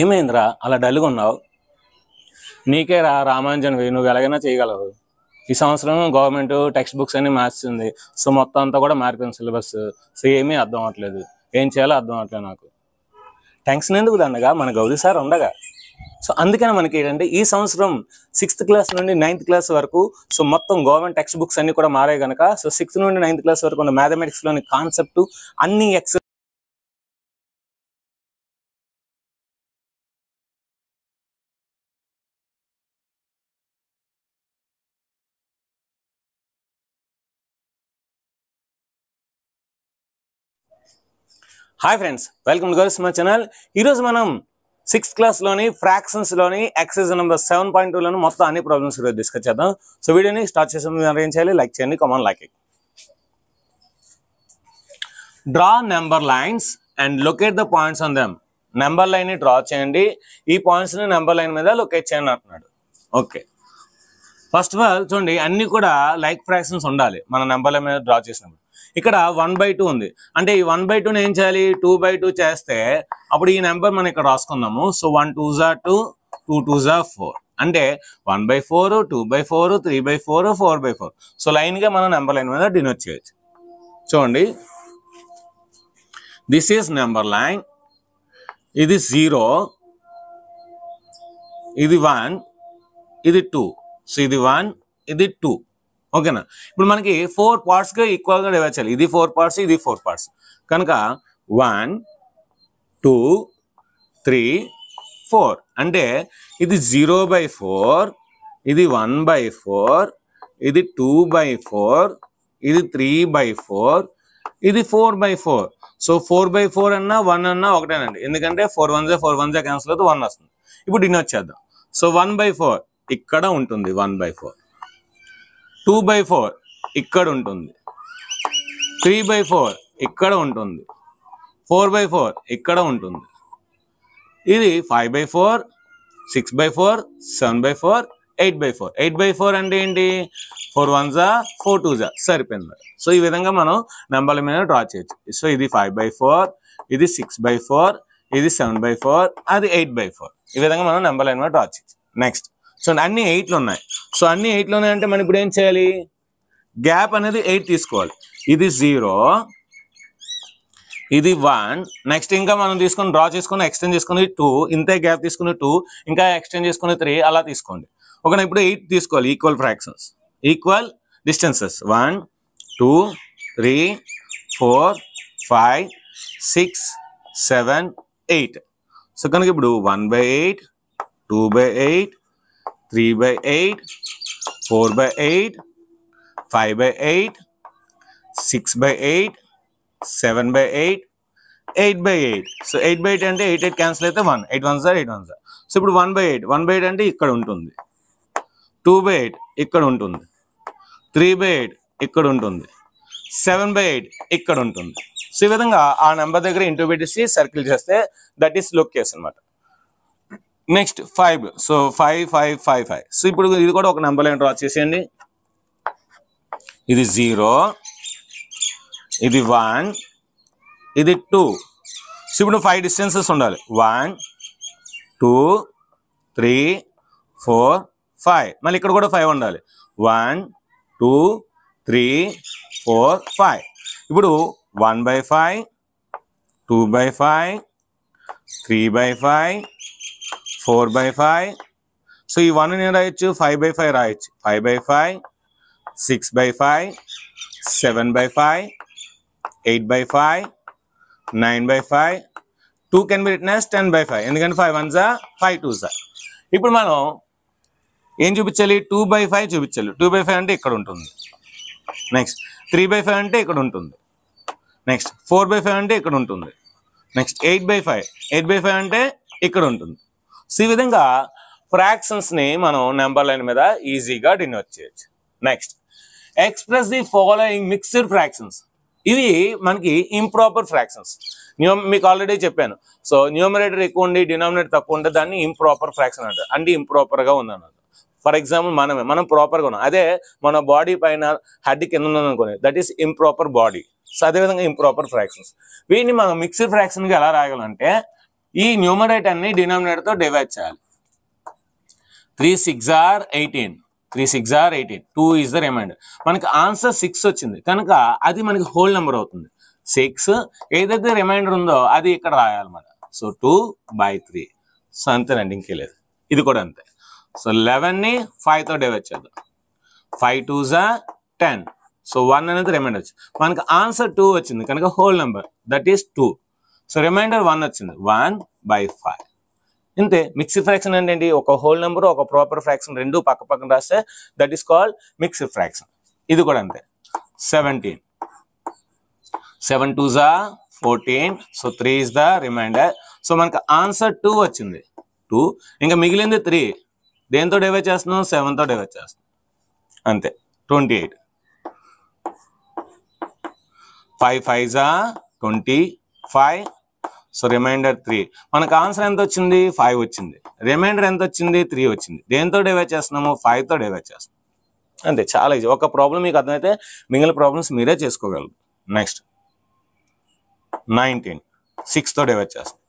ఏమైందిరా అలా డల్గా ఉన్నావు? నీకే రామాంజన్వి, నువ్వు ఎలాగైనా చేయగలవు. ఈ సంవత్సరం గవర్నమెంట్ టెక్స్ట్ బుక్స్ అన్ని మార్చింది. సో మొత్తం అంతా కూడా మారిపోయింది సిలబస్. సో ఏమీ అర్థం అవ్వట్లేదు, ఏం చేయాలో అర్థం అవ్వట్లేదు నాకు. టెన్షన్ ఎందుకు దండగా, మన గౌరీ సార్ ఉండగా. సో అందుకని మనకి ఏంటంటే ఈ సంవత్సరం 6th క్లాస్ నుండి 9th క్లాస్ వరకు సో మొత్తం గవర్నమెంట్ టెక్స్ట్ బుక్స్ అన్ని కూడా మారాయి కనుక సో 6th నుండి 9th క్లాస్ వరకు ఉన్న మ్యాథమెటిక్స్లోని కాన్సెప్ట్ అన్ని hi friends, welcome to Gauri smart channel. ఈరోజు మనం 6th క్లాస్లోని ఫ్రాక్షన్స్లోని ఎక్సర్సైజ్ నెంబర్ 7.2లోని మొత్తం అన్ని ప్రాబ్లమ్స్ ఈరోజు డిస్కస్ చేద్దాం. సో వీడియోని స్టార్ట్ చేసే ముందు ఏం చేయాలి, లైక్ చేయండి, common like it. Draw number lines and locate the points on them. Number line ని డ్రా చేయండి, ఈ పాయింట్స్ ని నెంబర్ లైన్ మీద లొకేట్ చేయండి అంటున్నాడు. ఓకే, ఫస్ట్ ఆఫ్ ఆల్ చూడండి, అన్ని కూడా లైక్ ఫ్రాక్షన్స్ ఉండాలి మన నెంబర్ లైన్ మీద డ్రా చేసినప్పుడు. ఇక్కడ 1/2 ఉంది అంటే ఈ 1/2ని ఏం చేయాలి, 2/2 చేస్తే అప్పుడు ఈ నెంబర్ మనం ఇక్కడ రాసుకుందాము. So 1 2s are 2, 2 2s are 4 అంటే 1/4, 2/4, 3/4, 4/4. సో లైన్ గా మనం నెంబర్ లైన్ మీద డినోట్ చేయొచ్చు. చూడండి, దిస్ ఈస్ నెంబర్ లైన్, ఇది 0, ఇది 1, ఇది 2. సో ఇది 1, ఇది 2. ఓకేనా? ఇప్పుడు మనకి 4 parts గా ఈక్వల్ గా డివైడ్ చేయాలి. ఇది 4 parts, ఇది 4 parts కనుక 1 2 3 4 అంటే ఇది 0/4, ఇది 1/4, ఇది 2/4, ఇది 3/4, ఇది 4/4. సో 4/4 అన్నా 1 అన్నా ఒకటేనండి, ఎందుకంటే 4 1s క్యాన్సిల్ అవుతుంది, 1 వస్తుంది. ఇప్పుడు డినోట్ చేద్దాం. సో 1/4 ఇక్కడ ఉంటుంది, 1/4. 2/4 ఇక్కడ ఉంటుంది, 3/4 ఇక్కడ ఉంటుంది, 4/4 ఇక్కడ ఉంటుంది. ఇది 5/4, 6/4, 7/4, 8/4. 8/4 అంటే ఏంటి, 4 1s 4 2s సరిపోయింది. సో ఈ విధంగా మనం నెంబర్ల మీద డ్రా చేయొచ్చు. సో ఇది 5/4, ఇది 6/4, ఇది 7/4, అది 8/4. ఈ విధంగా మనం నెంబర్ లైన్ మీద డ్రా చేయొచ్చు. నెక్స్ట్ చూడండి, అన్ని 8లు ఉన్నాయి. సో అన్ని 8లు ఉన్నాయంటే మనం ఇప్పుడు ఏం చేయాలి, గ్యాప్ అనేది 8 తీసుకోవాలి. ఇది 0, ఇది 1, నెక్స్ట్ ఇంకా మనం తీసుకొని డ్రా చేసుకుని ఎక్స్టెండ్ చేసుకుని 2, ఇంతే గ్యాప్ తీసుకుని 2, ఇంకా ఎక్స్టెండ్ చేసుకుని 3, అలా తీసుకోండి. ఓకేనా? ఇప్పుడు 8 తీసుకోవాలి, equal fractions, equal distances. 1 2 3 4 5 6 7 8. So కనుక ఇప్పుడు 1/8, 2/8, 3/8, 4/8, 5/8, 6/8, 7/8, 8/8. సో 8/8 అంటే 8 8 క్యాన్సిల్ అయితే 1, 8 1s 8 1s. సో ఇప్పుడు 1/8 అంటే ఇక్కడ ఉంటుంది, 2/8 ఇక్కడ ఉంటుంది, 3/8 ఇక్కడ ఉంటుంది, 7/8 ఇక్కడ ఉంటుంది. సో ఈ విధంగా ఆ నెంబర్ దగ్గర ఇంటూ పెట్టేసి సర్కిల్ చేస్తే దట్ ఈస్ లొకేషన్ అనమాట. నెక్స్ట్ 5. సో 5 5 5 5. సో ఇప్పుడు ఇది కూడా ఒక నెంబర్ లైన్ డ్రా చేసేయండి. ఇది 0, ఇది 1, ఇది 2. సో ఇప్పుడు 5 డిస్టెన్సెస్ ఉండాలి. 1 2 3 4 5. మళ్ళీ ఇక్కడ కూడా 5 ఉండాలి. 1 2 3 4 5. ఇప్పుడు 1/5, 2/5, 3/5, 4/5. సో ఈ 1 నేను రాయొచ్చు, 5/5 రాయొచ్చు. 5/5, 6/5, 7/5, 8/5, 9/5. 2 కెన్ బి రిటన్ యాజ్ 10/5 ఎందుకంటే 5 1s 5 2s. ఇప్పుడు మనం ఏం చూపించాలి, 2/5 చూపించాలి. 2/5 అంటే ఇక్కడ ఉంటుంది. నెక్స్ట్ 3/5 అంటే ఇక్కడ ఉంటుంది. నెక్స్ట్ 4/5 అంటే ఇక్కడ ఉంటుంది. నెక్స్ట్ 8/5 అంటే ఇక్కడ ఉంటుంది. సో ఈ విధంగా ఫ్రాక్షన్స్ ని మనం నెంబర్ లైన్ మీద ఈజీగా డినోట్ చేయొచ్చు. Next express the following mixed fractions. ఇవి మనకి ఇంప్రాపర్ ఫ్రాక్షన్స్. మీకు ఆల్రెడీ చెప్పాను. సో న్యూమరేటర్ ఎక్కువ ఉండి డినామినేటర్ తక్కువ ఉంటే దాన్ని ఇంప్రాపర్ ఫ్రాక్షన్ అంటారు, అంటే ఇంప్రాపర్ గా ఉందన్నమాట. ఫర్ ఎగ్జాంపుల్ మనం ప్రాపర్గా ఉన్నాం, అదే మన బాడీ పైన హెడ్ కింద ఉన్నది అనుకోండి, that is improper body. So అదేవిధంగా ఇంప్రాపర్ ఫ్రాక్షన్స్. వీటిని మనం మిక్స్డ్ ఫ్రాక్షన్గా ఎలా రాయగలంటే ఈ న్యూమరేటర్ని డినామినేటర్తో డివైడ్ చేయాలి. 3 6 are 18. 3 6 are 18. 2 is the remainder. మనకి ఆన్సర్ 6 వచ్చింది కనుక అది మనకి హోల్ నెంబర్ అవుతుంది. 6 ఏదైతే రిమైండర్ ఉందో అది ఇక్కడ రాయాలన్నమాట. సో 2/3. సో అంతేనండి, ఇంకే లేదు. ఇది కూడా అంతే. సో 11ని 5తో డివైడ్ చేద్దాం. 5 2s are 10. సో 1 అనేది రిమైండర్ వచ్చింది. మనకి ఆన్సర్ 2 వచ్చింది కనుక whole number that is 2. So remainder 1 వచ్చింది. 1/5. ఇంతే. మిక్స్డ్ ఫ్రాక్షన్ ఏంటండి? ఒక హోల్ నెంబర్ ఒక ప్రాపర్ ఫ్రాక్షన్ రెండు పక్క పక్కన రాస్తే that is called mixed fraction. ఇది కూడా అంతే. 17. 7 2s are 14. So 3 is the remainder. So మనకు ఆన్సర్ 2 వచ్చింది. 2 ఇంకా మిగిలింది 3. దేంతో డివైడ్ చేస్తున్నాం? 7తో డివైడ్ చేస్తున్నాం. అంతే. 28. 5 5s are 25. So remainder 3. మనకు ఆన్సర్ ఎంత వచ్చింది? 5 వచ్చింది. రిమైండర్ ఎంత వచ్చింది? 3 వచ్చింది. దేంతో డివైడ్ చేస్తున్నాము? 5తో డివైడ్ చేస్తున్నాం. అంతే, చాలా ఈజీ. ఒక ప్రాబ్లం మీకు అర్థమైతే మిగిలిన ప్రాబ్లమ్స్ మీరే చేసుకోగలరు. నెక్స్ట్ 19. 6తో డివైడ్ చేస్తాం.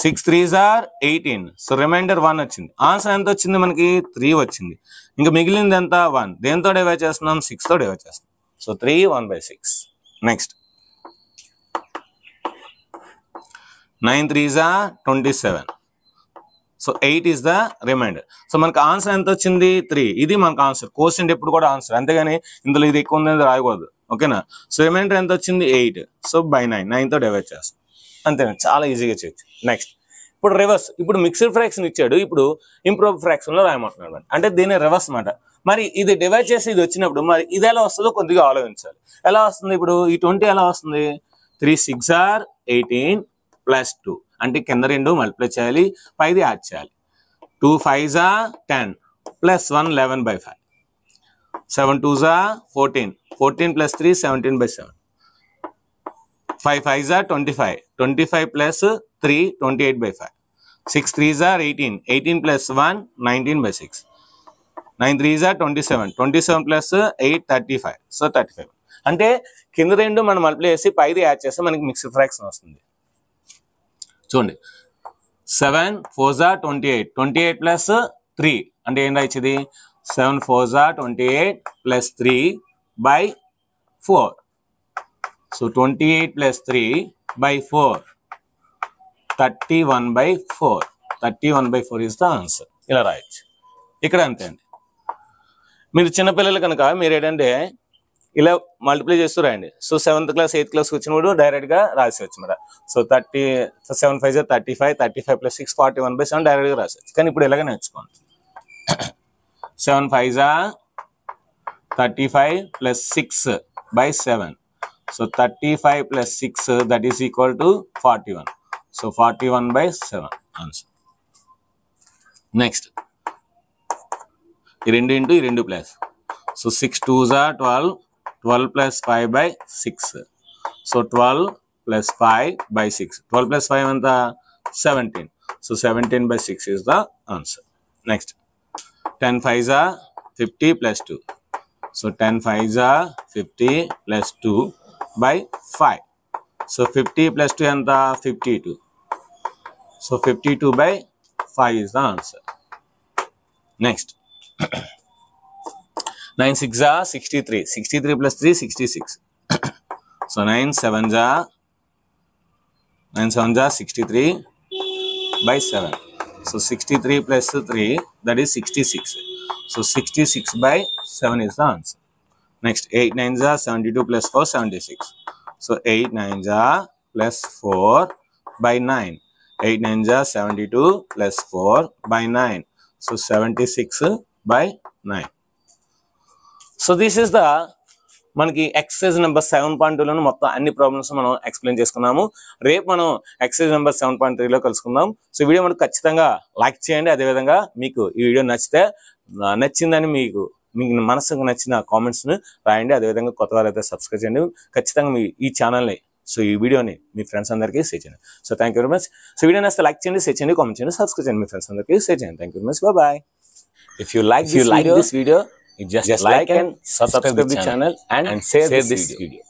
6 3s are 18. సో రిమైండర్ 1 వచ్చింది. ఆన్సర్ ఎంత వచ్చింది? మనకి 3 వచ్చింది. ఇంకా మిగిలింది ఎంత? 1. దేంతో డివైడ్ చేస్తున్నాం? 6తో డివైడ్ చేస్తాం. So 3 1/6. Next 9 3s are 27. So 8 is the remainder. So మనకు ఆన్సర్ ఎంత వచ్చింది? 3. ఇది మనకు ఆన్సర్. క్వశ్చన్ ఎప్పుడు కూడా ఆన్సర్, అంతేగాని ఇందులో ఇది ఎక్కువ ఉందని రాయకూడదు. ఓకేనా? సో రిమైండర్ ఎంత వచ్చింది? 8. సో 9. 9తో డివైడ్ చేస్తాం. అంతేనా? చాలా ఈజీగా చేయొచ్చు. నెక్స్ట్ ఇప్పుడు రివర్స్. ఇప్పుడు మిక్స్డ్ ఫ్రాక్షన్ ఇచ్చాడు, ఇప్పుడు ఇంప్రూవ్ ఫ్రాక్షన్లో రాయమంటున్నాడు. అంటే దీని రివర్స్ మాట. మరి ఇది డివైడ్ చేసి ఇది వచ్చినప్పుడు మరి ఇది ఎలా వస్తుందో కొద్దిగా ఆలోచించాలి. ఎలా వస్తుంది? ఇప్పుడు ఈ 20 ఎలా వస్తుంది? 3 6 are 18 + 2 అంటే కింద 2 మల్టిప్లై చేయాలి, పైది యాడ్ చేయాలి. 2 5s are 10 + 1 11/5. 7 2s are 14. 14 + 3 17/7. 5 5s are 25. 25 + 3 28/5. 6 3s are 18. 18 + 1 19/6. 9 3s are 27. 27 + 8 35. So 35. అంటే కింద 2 మనం మల్టిప్లై చేసి పైది యాడ్ చేస్తే మనకి మిక్స్డ్ ఫ్రాక్షన్ వస్తుంది. చూడండి, 7 4s are 28. 28 + 3 అంటే ఏం రాయించింది? 7 4s are 28 + 3/4. So 28 + 3/4 31/4. 31/4 is the answer. ఇలా రాయొచ్చు. ఇక్కడ అంతే అండి. మీరు చిన్నపిల్లలు కనుక మీరు ఏంటంటే ఇలా మల్టిప్లై చేస్తూ రాయండి. సో 7th క్లాస్ 8th క్లాస్కి వచ్చినప్పుడు డైరెక్ట్గా రాసేవచ్చు మరి. So 7 5s are 35. 35 + 6 41/7 డైరెక్ట్గా రాసేవచ్చు. కానీ ఇప్పుడు ఇలాగే నేర్చుకోండి. 7 5s are 35 + 6/7. So 35 + 6 that is equal to 41. So 41/7 answer. Next ఈ 2 ఇంటూ ఈ 2 plus. So 6 2s are 12. 12 + 5/6. So 12 + 5/6. 12 + 5 ఎంత? 17. So 17/6 is the answer. Next 10 5s are 50 + 2. So 10 5s are 50 + 2/5. So 50 + 2 ఎంత? 52. So 52/5 is the answer. Next 9 6s are 63. 63 + 3 66. So 9 7s are 63/7. So 63 + 3 that is 66. So 66/7 is the answer. Next 8 9s are 72 + 4 76. So 8 9s are +4/9. 8 9s are 72 + 4/9. So 76/9. So this is the మనకి exercise number 7.2లోను మొత్తం అన్ని problems మనం explain చేసుకున్నాము. రేపు మనం exercise number 7.3లో కలుసుకుందాం. So video మనకు ఖచ్చితంగా లైక్ చేయండి. అదేవిధంగా మీకు ఈ వీడియో నచ్చిందని మీకు మనసుకు నచ్చిన కామెంట్స్ని రాయండి. అదేవిధంగా కొత్త వారు అయితే సబ్స్క్రైబ్ చేయండి. ఖచ్చితంగా మీ ఈ ఛానల్ని సో ఈ వీడియోని మీ ఫ్రెండ్స్ అందరికీ షేర్ చేయండి. So thank you very much. So video నచ్చితే లైక్ చేయండి, షేర్ చేయండి, కామెంట్ చేయండి, సబ్స్క్రైబ్ చేయండి, మీ ఫ్రెండ్స్ అందరికీ షేర్ చేయండి. Thank you very much. Bye. If you like this video, just like and subscribe the channel and share this video.